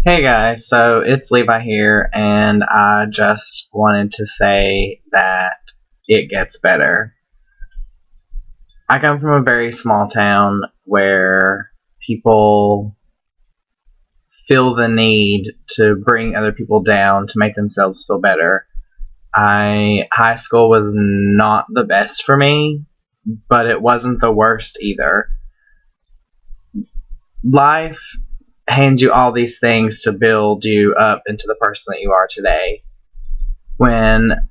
Hey guys, so it's Levi here, and I just wanted to say that it gets better. I come from a very small town where people feel the need to bring other people down to make themselves feel better. High school was not the best for me, but it wasn't the worst either. Life hands you all these things to build you up into the person that you are today. When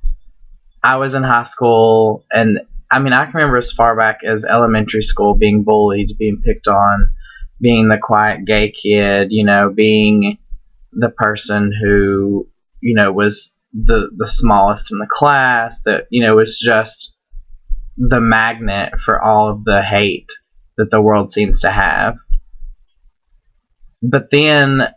I was in high school, and I can remember as far back as elementary school being bullied, being picked on, being the quiet gay kid, being the person who, was the smallest in the class, that, was just the magnet for all of the hate that the world seems to have. But then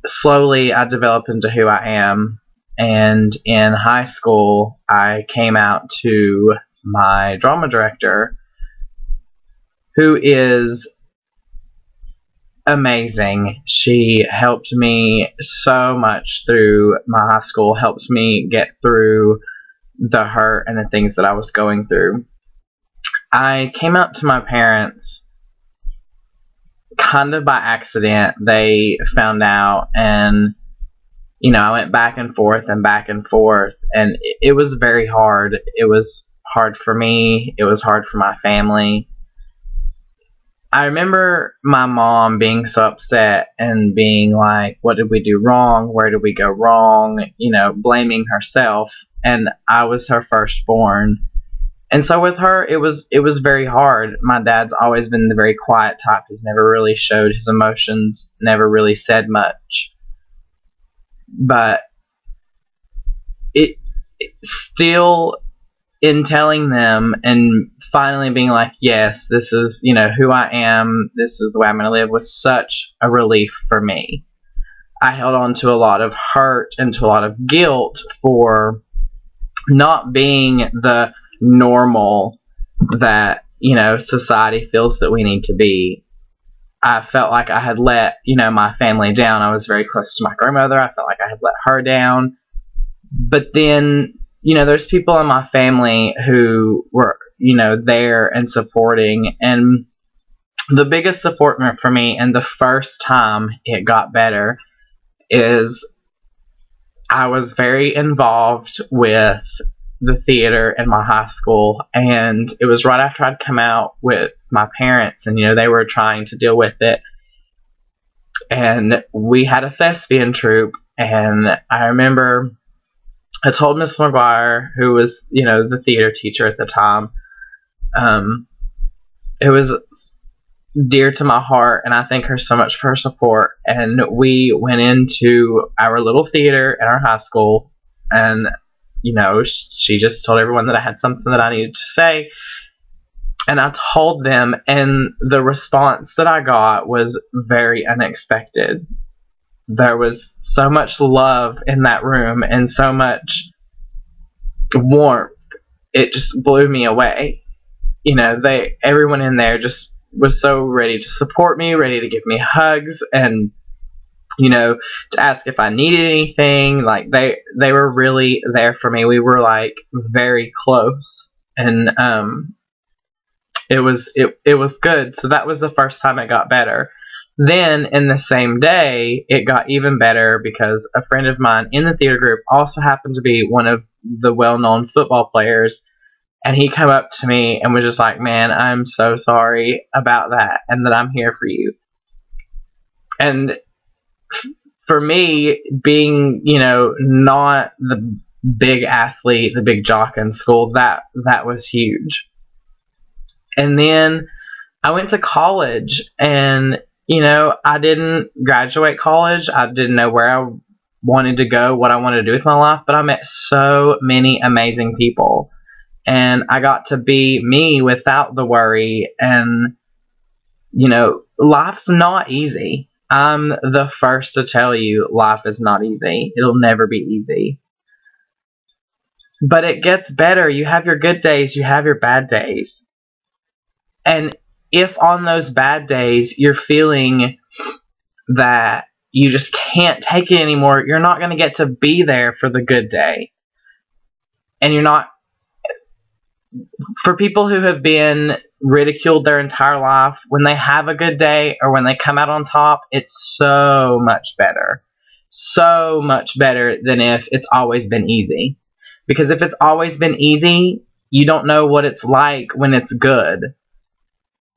slowly I developed into who I am. And in high school, I came out to my drama director, who is amazing. She helped me so much through my high school, helped me get through the hurt and the things that I was going through. I came out to my parents kind of by accident. They found out, and I went back and forth and back and forth, and it was very hard. It was hard for me. It was hard for my family. I remember my mom being so upset and being like, what did we do wrong? Where did we go wrong? Blaming herself. And I was her firstborn. And so with her, it was very hard. My dad's always been the very quiet type. He's never really showed his emotions, never really said much. But it still, in telling them and finally being like, yes, this is, who I am, this is the way I'm going to live, was such a relief for me. I held on to a lot of hurt and to a lot of guilt for not being the normal that, society feels that we need to be. I felt like I had let, my family down. I was very close to my grandmother. I felt like I had let her down. But then, there's people in my family who were, there and supporting. And the biggest support for me, and the first time it got better, is I was very involved with the theater in my high school, and it was right after I'd come out with my parents, and they were trying to deal with it, and we had a thespian troupe. And I remember I told Miss McGuire, who was the theater teacher at the time, it was dear to my heart, and I thank her so much for her support. And we went into our little theater at our high school, and she just told everyone that I had something that I needed to say. And I told them, and the response that I got was very unexpected. There was so much love in that room and so much warmth. It just blew me away. Everyone in there just was so ready to support me, ready to give me hugs, and to ask if I needed anything. Like, they were really there for me. We were like very close, and it was good. So that was the first time it got better. Then in the same day, it got even better because a friend of mine in the theater group also happened to be one of the well-known football players, and he came up to me and was just like, man, I'm so sorry about that, and that I'm here for you. And for me, being, not the big athlete, the big jock in school, that was huge. And then I went to college, and, I didn't graduate college. I didn't know where I wanted to go, what I wanted to do with my life, but I met so many amazing people. And I got to be me without the worry. And, life's not easy. I'm the first to tell you life is not easy. It'll never be easy. But it gets better. You have your good days, you have your bad days. And if on those bad days you're feeling that you just can't take it anymore, you're not going to get to be there for the good day. And you're not, for people who have been ridiculed their entire life, when they have a good day or when they come out on top, it's so much better. So much better than if it's always been easy. Because if it's always been easy, you don't know what it's like when it's good.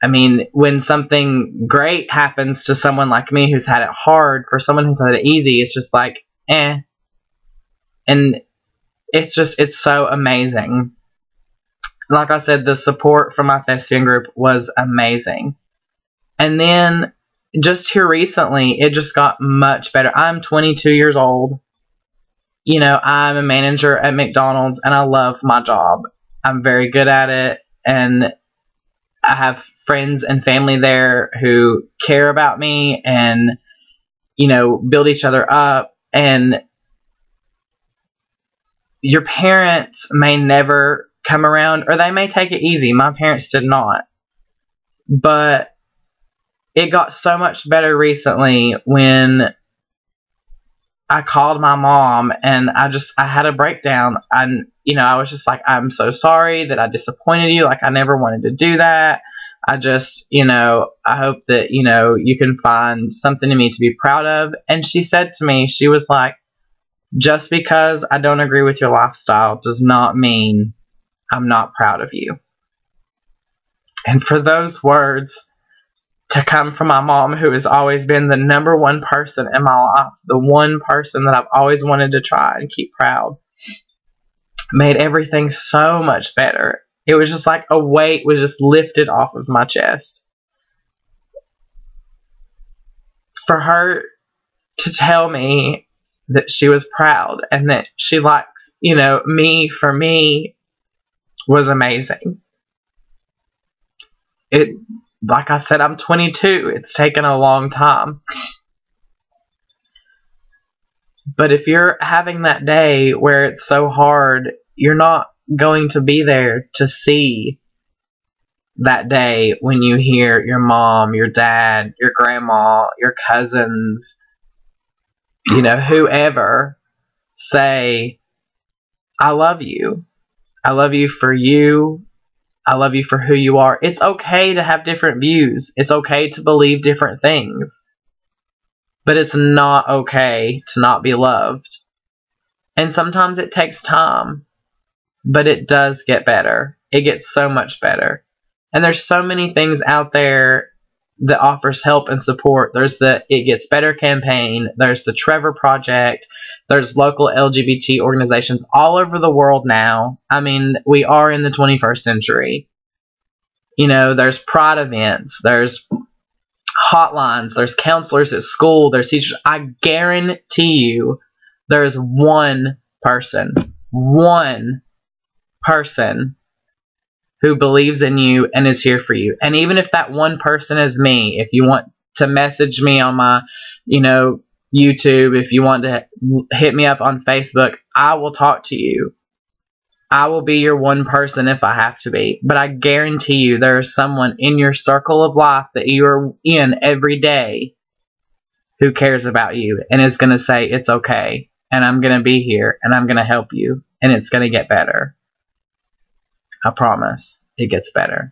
I mean, when something great happens to someone like me who's had it hard, for someone who's had it easy, it's just like, eh. And it's so amazing. Like I said, the support from my thespian group was amazing. And then, just here recently, it just got much better. I'm 22 years old. You know, I'm a manager at McDonald's, and I love my job. I'm very good at it, and I have friends and family there who care about me and, you know, build each other up. And your parents may never come around, or they may take it easy. My parents did not. But it got so much better recently when I called my mom and I had a breakdown. And, you know, I was just like, I'm so sorry that I disappointed you. Like, I never wanted to do that. I just, you know, I hope that, you know, you can find something in me to be proud of. And she said to me, she was like, just because I don't agree with your lifestyle does not mean I'm not proud of you. And for those words to come from my mom, who has always been the number one person in my life, the one person that I've always wanted to try and keep proud, made everything so much better. It was just like a weight was just lifted off of my chest. For her to tell me that she was proud and that she likes, you know, me for me was amazing. It, like I said, I'm 22. It's taken a long time. But if you're having that day where it's so hard, you're not going to be there to see that day when you hear your mom, your dad, your grandma, your cousins, you know, whoever say, I love you. I love you for you. I love you for who you are. It's okay to have different views. It's okay to believe different things. But it's not okay to not be loved. And sometimes it takes time. But it does get better. It gets so much better. And there's so many things out there that offers help and support. There's the It Gets Better campaign. There's the Trevor Project. There's local LGBT organizations all over the world now. I mean, we are in the 21st century. You know, there's pride events. There's hotlines. There's counselors at school. There's teachers. I guarantee you there's one person who believes in you and is here for you. And even if that one person is me, if you want to message me on my, you know, YouTube, if you want to hit me up on Facebook, I will talk to you. I will be your one person if I have to be. But I guarantee you there is someone in your circle of life that you are in every day who cares about you and is going to say, it's okay, and I'm going to be here, and I'm going to help you, and it's going to get better. I promise. It gets better.